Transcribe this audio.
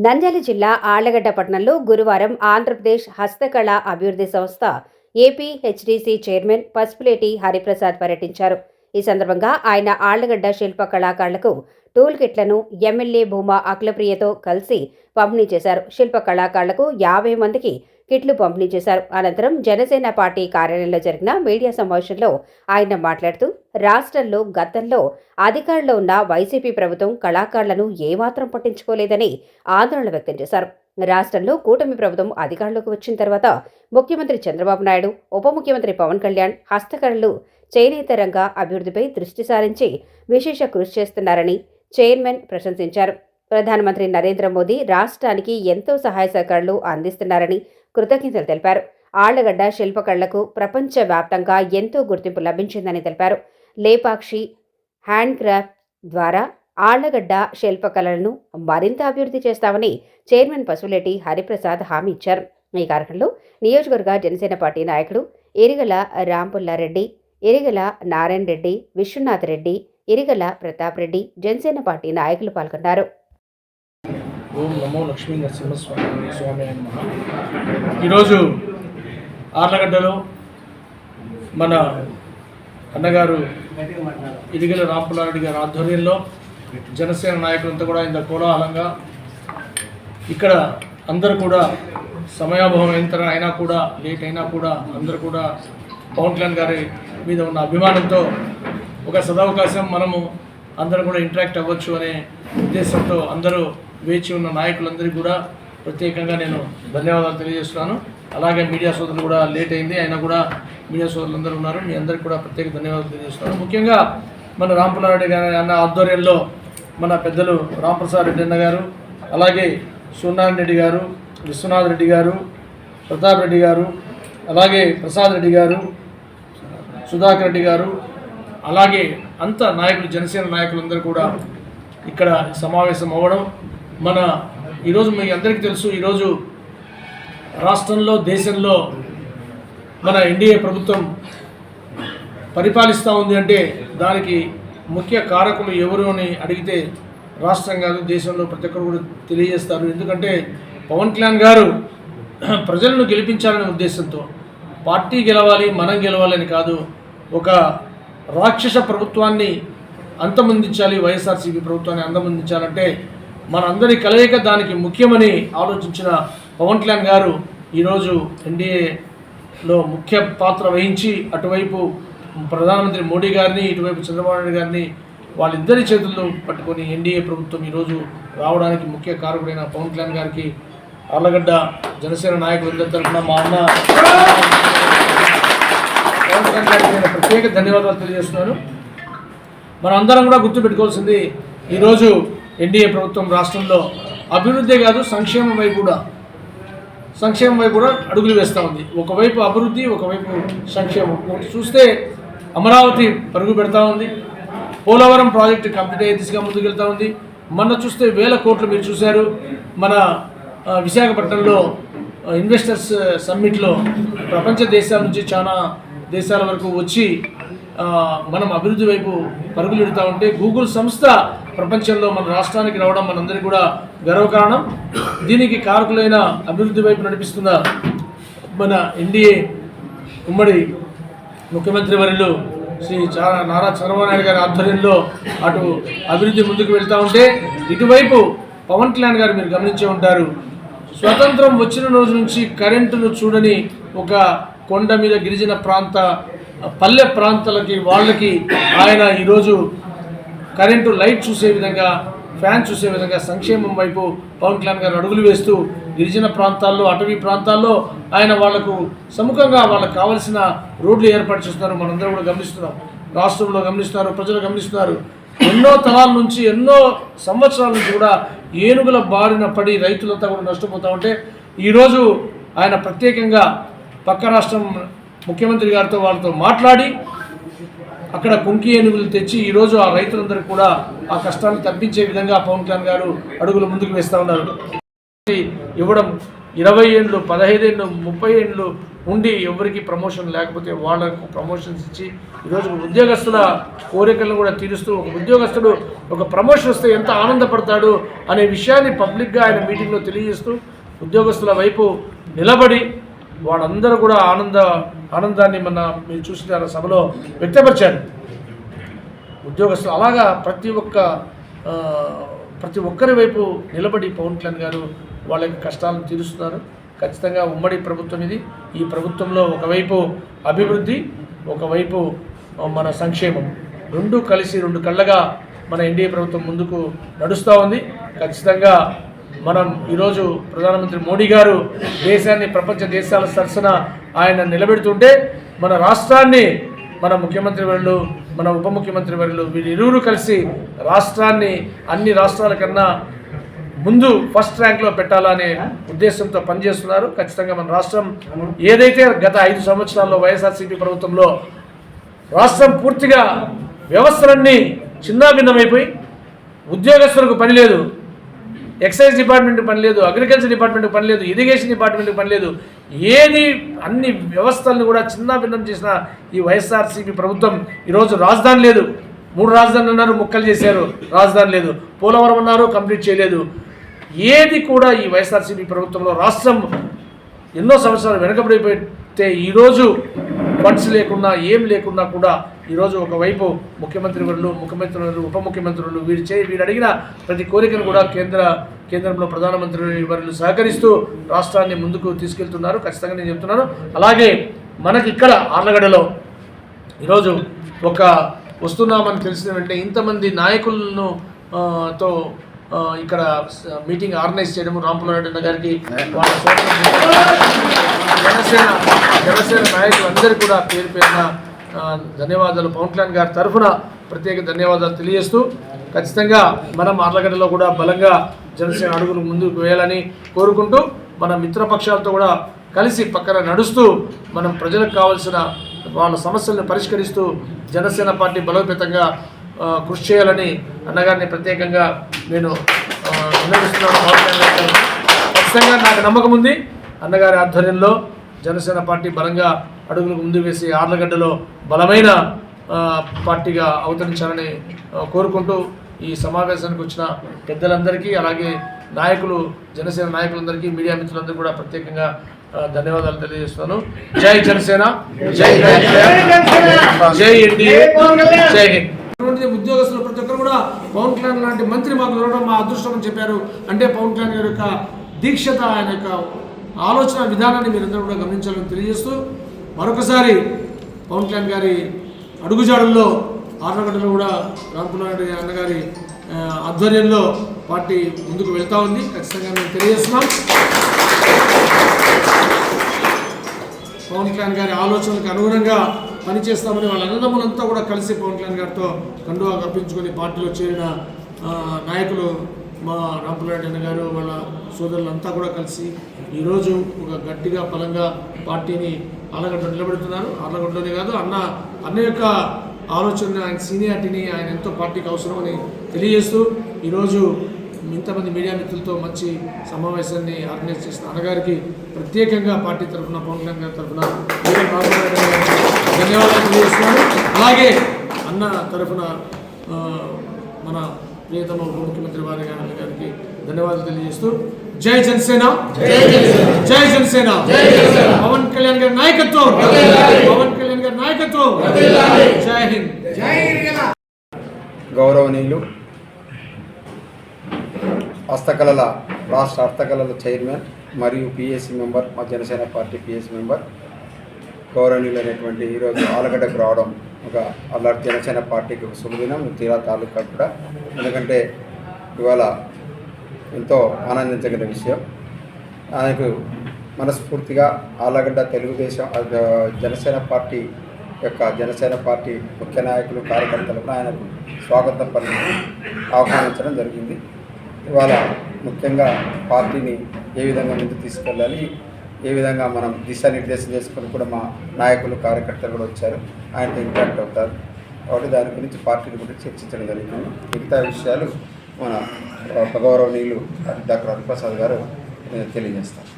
నంద్యాల జిల్లా ఆళ్లగడ్డ పట్టణంలో గురువారం ఆంధ్రప్రదేశ్ హస్తకళ అభివృద్ధి సంస్థ ఏపీహెచ్డీసీ చైర్మన్ పసుపులేటి హరిప్రసాద్ పర్యటించారు. ఈ సందర్భంగా ఆయన ఆళ్లగడ్డ శిల్ప కళాకారులకు టూల్ కిట్లను ఎమ్మెల్యే భూమా అఖిలప్రియతో కలిసి పంపిణీ చేశారు. శిల్ప కళాకారులకు 50 మందికి కిట్లు పంపిణీ చేశారు. అనంతరం జనసేన పార్టీ కార్యాలయంలో జరిగిన మీడియా సమావేశంలో ఆయన మాట్లాడుతూ, రాష్ట్రంలో గతంలో అధికారంలో ఉన్న వైసీపీ ప్రభుత్వం కళాకారులను ఏమాత్రం పట్టించుకోలేదని ఆందోళన వ్యక్తం చేశారు. రాష్ట్రంలో కూటమి ప్రభుత్వం అధికారంలోకి వచ్చిన తర్వాత ముఖ్యమంత్రి చంద్రబాబు నాయుడు, ఉప ముఖ్యమంత్రి పవన్ కళ్యాణ్ హస్తకళలు, చేనేత రంగ అభివృద్ధిపై దృష్టి సారించి విశేష కృషి చేస్తున్నారని చైర్మన్ ప్రశంసించారు. ప్రధానమంత్రి నరేంద్ర మోదీ రాష్ట్రానికి ఎంతో సహాయ సహకారాలు అందిస్తున్నారని కృతజ్ఞతలు తెలిపారు. ఆళ్లగడ్డ శిల్పకళలకు ప్రపంచవ్యాప్తంగా ఎంతో గుర్తింపు లభించిందని తెలిపారు. లేపాక్షి హ్యాండ్ క్రాఫ్ట్ ద్వారా ఆళ్లగడ్డ శిల్పకళలను మరింత అభివృద్ధి చేస్తామని చైర్మన్ పసుపులేటి హరిప్రసాద్ హామీ ఇచ్చారు. ఈ కార్యక్రమంలో నియోజకవర్గ జనసేన పార్టీ నాయకులు ఇరిగల రాంపుల్లారెడ్డి, ఇరిగల నారాయణ రెడ్డి, విశ్వనాథ్ రెడ్డి, ఇరిగల ప్రతాప్ రెడ్డి, జనసేన పార్టీ నాయకులు పాల్గొన్నారు. ఓం నమో లక్ష్మీ నరసింహస్వామి నమః. ఈరోజు ఆర్లగడ్డలో మన అన్నగారు ఇరిగల రాంపుల్లారెడ్డి గారి ఆధ్వర్యంలో జనసేన నాయకులంతా కూడా ఇంత కోలాహలంగా ఇక్కడ అందరూ కూడా సమయాభావం అయినా కూడా లేట్ అయినా కూడా అందరూ కూడా పవన్ కళ్యాణ్ గారి మీద ఉన్న అభిమానంతో ఒక సదవకాశం మనము అందరూ కూడా ఇంటరాక్ట్ అవ్వచ్చు అనే ఉద్దేశంతో అందరూ వేచి ఉన్న నాయకులందరికీ కూడా ప్రత్యేకంగా నేను ధన్యవాదాలు తెలియజేస్తున్నాను. అలాగే మీడియా సోదరులు కూడా లేట్ అయింది, అయినా కూడా మీడియా సోదరులు అందరూ ఉన్నారు. మీ అందరికీ కూడా ప్రత్యేక ధన్యవాదాలు తెలియజేస్తున్నాను. ముఖ్యంగా మన రాంపుల్లారెడ్డి గారి అన్న ఆధ్వర్యంలో మన పెద్దలు రాంప్రసాద్ రెడ్డి అన్న గారు, అలాగే సూర్యనారాయణ రెడ్డి గారు, విశ్వనాథ్ రెడ్డి గారు, ప్రతాప్ రెడ్డి గారు, అలాగే ప్రసాద్ రెడ్డి గారు, సుధాకర్ రెడ్డి గారు, అలాగే అంత నాయకులు జనసేన నాయకులందరూ కూడా ఇక్కడ సమావేశం అవ్వడం మన ఈరోజు మీ అందరికీ తెలుసు. ఈరోజు రాష్ట్రంలో దేశంలో మన ఎన్డీఏ ప్రభుత్వం పరిపాలిస్తూ ఉంది అంటే దానికి ముఖ్య కారకులు ఎవరు అని అడిగితే రాష్ట్రం కాదు, దేశంలో ప్రతి ఒక్కరు కూడా తెలియజేస్తారు. ఎందుకంటే పవన్ కళ్యాణ్ గారు ప్రజలను గెలిపించాలనే ఉద్దేశంతో పార్టీ గెలవాలి, మనం గెలవాలని కాదు, ఒక రాక్షస ప్రభుత్వాన్ని అంతమొందించాలి, వైఎస్ఆర్సీపీ ప్రభుత్వాన్ని అంతమొందించాలంటే మనందరి కలయిక దానికి ముఖ్యమని ఆలోచించిన పవన్ కళ్యాణ్ గారు ఈరోజు ఎన్డీఏలో ముఖ్య పాత్ర వహించి అటువైపు ప్రధానమంత్రి మోడీ గారిని, ఇటువైపు చంద్రబాబు నాయుడు గారిని వాళ్ళిద్దరి చేతుల్లో పట్టుకొని ఎన్డీఏ ప్రభుత్వం ఈరోజు రావడానికి ముఖ్య కారకుడైన పవన్ కళ్యాణ్ గారికి ఆళ్లగడ్డ జనసేన నాయకులందరి తరఫున మా అన్న పవన్ కళ్యాణ్ గారికి నేను ప్రత్యేక ధన్యవాదాలు తెలియజేస్తున్నాను. మనం అందరం కూడా గుర్తుపెట్టుకోవాల్సింది, ఈరోజు ఎన్డీఏ ప్రభుత్వం రాష్ట్రంలో అభివృద్ధి కాదు సంక్షేమం వైపు కూడా అడుగులు వేస్తూ ఉంది. ఒకవైపు అభివృద్ధి, ఒకవైపు సంక్షేమం. చూస్తే అమరావతి పరుగు పెడతా ఉంది, పోలవరం ప్రాజెక్టు కంప్లీట్ అయ్యే దిశగా ముందుకెళ్తూ ఉంది. మొన్న చూస్తే 1000 కోట్లు మీరు చూశారు. మన విశాఖపట్నంలో ఇన్వెస్టర్స్ సమ్మిట్లో ప్రపంచ దేశాల నుంచి చాలా దేశాల వరకు వచ్చి మనం అభివృద్ధి వైపు పరుగులు పెడతా ఉంటే గూగుల్ సంస్థ ప్రపంచంలో మన రాష్ట్రానికి రావడం మనందరికీ కూడా గర్వకారణం. దీనికి కారకులైన అభివృద్ధి వైపు నడిపిస్తున్న మన ఎన్డీఏ ఉమ్మడి ముఖ్యమంత్రి వర్యులు శ్రీ నారా చంద్రబాబు నాయుడు గారి ఆధ్వర్యంలో అటు అభివృద్ధి ముందుకు వెళ్తూ ఉంటే, ఇటువైపు పవన్ కళ్యాణ్ గారు మీరు గమనించే ఉంటారు, స్వతంత్రం వచ్చిన రోజు నుంచి కరెంటును చూడని ఒక కొండ మీద గిరిజన ప్రాంత పల్లె ప్రాంతాలకి వాళ్ళకి ఆయన ఈరోజు కరెంటు లైట్ చూసే విధంగా, ఫ్యాన్ చూసే విధంగా సంక్షేమం వైపు పవన్ కళ్యాణ్ గారు అడుగులు వేస్తూ గిరిజన ప్రాంతాల్లో, అటవీ ప్రాంతాల్లో ఆయన వాళ్లకు సముఖంగా వాళ్ళకు కావలసిన రోడ్లు ఏర్పాటు చేస్తున్నారు. మనందరూ కూడా గమనిస్తున్నాం, రాష్ట్రంలో గమనిస్తున్నారు, ప్రజలు గమనిస్తున్నారు. ఎన్నో తరాల నుంచి, ఎన్నో సంవత్సరాల నుంచి కూడా ఏనుగుల బారిన పడి రైతులంతా కూడా నష్టపోతూ ఉంటే ఈరోజు ఆయన ప్రత్యేకంగా పక్క రాష్ట్రం ముఖ్యమంత్రి గారితో వాళ్ళతో మాట్లాడి అక్కడ కుంకి ఏనుగులు తెచ్చి ఈరోజు ఆ రైతులందరికీ కూడా ఆ కష్టాన్ని తప్పించే విధంగా పవన్ కళ్యాణ్ గారు అడుగులు ముందుకు వేస్తూ ఉన్నారు. ఇవ్వడం 20 ఏళ్ళు, 15 ఏళ్ళు, 30 ఏళ్ళు ఉండి ఎవరికి ప్రమోషన్ లేకపోతే వాళ్లకు ప్రమోషన్స్ ఇచ్చి ఈరోజు ఉద్యోగస్తుల కోరికలను కూడా తీరుస్తూ, ఒక ఉద్యోగస్తుడు ఒక ప్రమోషన్ వస్తే ఎంత ఆనందపడతాడు అనే విషయాన్ని పబ్లిక్గా ఆయన మీటింగ్లో తెలియజేస్తూ ఉద్యోగస్తుల వైపు నిలబడి వాళ్ళందరూ కూడా ఆనందాన్ని మీరు చూసిన సభలో వ్యక్తపరిచారు. ఉద్యోగస్తులు అలాగా ప్రతి ఒక్కరి వైపు నిలబడి పవన్ కళ్యాణ్ గారు వాళ్ళ యొక్క కష్టాలను తీరుస్తున్నారు. ఖచ్చితంగా ఉమ్మడి ప్రభుత్వం ఇది. ఈ ప్రభుత్వంలో ఒకవైపు అభివృద్ధి, ఒకవైపు మన సంక్షేమం, రెండు కలిసి రెండు కళ్ళగా మన ఎన్డీఏ ప్రభుత్వం ముందుకు నడుస్తూ ఉంది. ఖచ్చితంగా మనం ఈరోజు ప్రధానమంత్రి మోడీ గారు దేశాన్ని ప్రపంచ దేశాల సరసన ఆయన నిలబెడుతుంటే మన రాష్ట్రాన్ని మన ముఖ్యమంత్రి వర్యులు, మన ఉప ముఖ్యమంత్రి వర్యులు వీరిరువురు కలిసి రాష్ట్రాన్ని అన్ని రాష్ట్రాల కన్నా ముందు ఫస్ట్ ర్యాంక్లో పెట్టాలనే ఉద్దేశంతో పనిచేస్తున్నారు. ఖచ్చితంగా మన రాష్ట్రం ఏదైతే గత 5 సంవత్సరాల్లో వైఎస్ఆర్సీపీ ప్రభుత్వంలో రాష్ట్రం పూర్తిగా వ్యవస్థలన్నీ చిన్నాభిన్నమైపోయి ఉద్యోగస్తులకు పని లేదు, ఎక్సైజ్ డిపార్ట్మెంట్కి పని లేదు, అగ్రికల్చర్ డిపార్ట్మెంట్కి పని లేదు, ఇరిగేషన్ డిపార్ట్మెంట్కి పని లేదు, ఏది అన్ని వ్యవస్థలను కూడా చిన్నాభిన్నం చేసిన ఈ వైఎస్ఆర్సీపీ ప్రభుత్వం ఈరోజు రాజధాని లేదు, 3 రాజధానులు అన్నారు, ముక్కలు చేశారు, రాజధాని లేదు, పోలవరం అన్నారు, కంప్లీట్ చేయలేదు. ఏది కూడా ఈ వైఎస్ఆర్సీపీ ప్రభుత్వంలో రాష్ట్రం ఎన్నో సంవత్సరాలు వెనకబడిపోతే ఈరోజు ఫండ్స్ లేకున్నా ఏం లేకున్నా కూడా ఈరోజు ఒకవైపు ముఖ్యమంత్రి వర్యులు, ఉప ముఖ్యమంత్రులు వీరు అడిగిన ప్రతి కోరికను కూడా కేంద్రంలో ప్రధానమంత్రి వర్యులు సహకరిస్తూ రాష్ట్రాన్ని ముందుకు తీసుకెళ్తున్నారు. ఖచ్చితంగా నేను చెప్తున్నాను. అలాగే మనకి ఇక్కడ ఆర్లగడ్డలో ఈరోజు వస్తున్నామని తెలిసిన వెంటనే ఇంతమంది నాయకులను తో ఇక్కడ మీటింగ్ ఆర్గనైజ్ చేయడం రాంపుల్లారెడ్డి గారికి, వాళ్ళ జనసేన నాయకులందరికీ కూడా పేరు పేరున ధన్యవాదాలు, పవన్ కళ్యాణ్ గారి తరఫున ప్రత్యేక ధన్యవాదాలు తెలియజేస్తూ ఖచ్చితంగా మనం ఆర్లగడ్డలో కూడా బలంగా జనసేన అడుగులు ముందుకు వేయాలని కోరుకుంటూ మన మిత్రపక్షాలతో కూడా కలిసి పక్కన నడుస్తూ మనం ప్రజలకు కావాల్సిన వాళ్ళ సమస్యలను పరిష్కరిస్తూ జనసేన పార్టీ బలోపేతంగా కృషి చేయాలని అన్నగారిని ప్రత్యేకంగా నేను విన్నవిస్తున్నాను. ఖచ్చితంగా నాకు నమ్మకం ఉంది, అన్నగారి ఆధ్వర్యంలో జనసేన పార్టీ బలంగా అడుగులకు ముందు వేసి ఆర్లగడ్డలో బలమైన పార్టీగా అవతరించాలని కోరుకుంటూ ఈ సమావేశానికి వచ్చిన పెద్దలందరికీ, అలాగే నాయకులు, జనసేన నాయకులందరికీ, మీడియా మిత్రులందరికీ కూడా ప్రత్యేకంగా ధన్యవాదాలు తెలియజేస్తున్నాను. జై జనసేన, జై ఎన్డీఏ, జై హింద్. ఉద్యోగస్తులు ప్రతి ఒక్కరు కూడా పవన్ కళ్యాణ్ లాంటి మంత్రి మాకు దొరకడం మా అదృష్టం అని చెప్పారు. అంటే పవన్ కళ్యాణ్ గారి యొక్క దీక్షత, ఆయన యొక్క ఆలోచన విధానాన్ని మీరందరూ కూడా గమనించాలని తెలియజేస్తూ మరొకసారి పవన్ కళ్యాణ్ గారి అడుగుజాడల్లో ఆర్లగడ్డలో కూడా రాంపుల్లారెడ్డి అన్నగారి ఆధ్వర్యంలో పార్టీ ముందుకు వెళ్తూ ఉంది. ఖచ్చితంగా మేము తెలియజేస్తున్నాం. పవన్ కళ్యాణ్ గారి ఆలోచనలకు అనుగుణంగా పనిచేస్తామని వాళ్ళ అన్నదమ్ములంతా కూడా కలిసి పవన్ కళ్యాణ్ గారితో కండువా కప్పించుకొని పార్టీలో చేరిన నాయకులు మా రాంపుల్లారెడ్డి అన్న గారు, వాళ్ళ సోదరులంతా కూడా కలిసి ఈరోజు ఒక గట్టిగా బలంగా పార్టీని ఆర్లగడ్డలో నిలబెడుతున్నారు. ఆర్లగడ్డలోనే కాదు, అన్న యొక్క ఆలోచన, ఆయన సీనియారిటీని, ఆయన ఎంతో పార్టీకి అవసరమని తెలియజేస్తూ ఈరోజు ఇంతమంది మీడియా మిత్రులతో మంచి సమావేశాన్ని ఆర్గనైజ్ చేసిన అన్నగారికి ప్రత్యేకంగా పార్టీ తరఫున, పవన్ కళ్యాణ్ గారి తరఫున ధన్యవాదాలు తెలియజేస్తున్నాను. అలాగే అన్న తరఫున మన ప్రియతమ ఉప ముఖ్యమంత్రి వారి గారికి ధన్యవాదాలు తెలియజేస్తూ జై జనసేన, జై జనసేన, పవన్ కళ్యాణ్ గారి నాయకత్వం, పవన్ కళ్యాణ్ గారి నాయకత్వం, జై హింద్. గౌరవనీయులు రాష్ట్ర హస్తకళల చైర్మన్ మరియు పిఎస్సి మెంబర్, మా జనసేన పార్టీ పిఎస్సి మెంబర్ గౌరవనీయులైనటువంటి ఈరోజు ఆలగడ్డకు రావడం ఒక అల్లరి జనసేన పార్టీకి ఒక శుభదినం, తీరా తాలూకా కూడా. ఎందుకంటే ఇవాళ ఎంతో ఆనందించగల విషయం. ఆయనకు మనస్ఫూర్తిగా ఆలగడ్డ తెలుగుదేశం జనసేన పార్టీ ముఖ్య నాయకులు, కార్యకర్తలకు ఆయనకు స్వాగతం పలికి ఆహ్వానించడం జరిగింది. ఇవాళ ముఖ్యంగా పార్టీని ఏ విధంగా ముందుకు తీసుకెళ్ళాలి, ఏ విధంగా మనం దిశానిర్దేశం చేసుకుని కూడా మా నాయకులు, కార్యకర్తలు కూడా వచ్చారు, ఆయనతో ఇంపాక్ట్ అవుతారు. కాబట్టి దాని గురించి పార్టీని గురించి చర్చించడం జరిగింది. మిగతా విషయాలు మన గౌరవనీయులు డాక్టర్ హరిప్రసాద్ గారు తెలియజేస్తారు.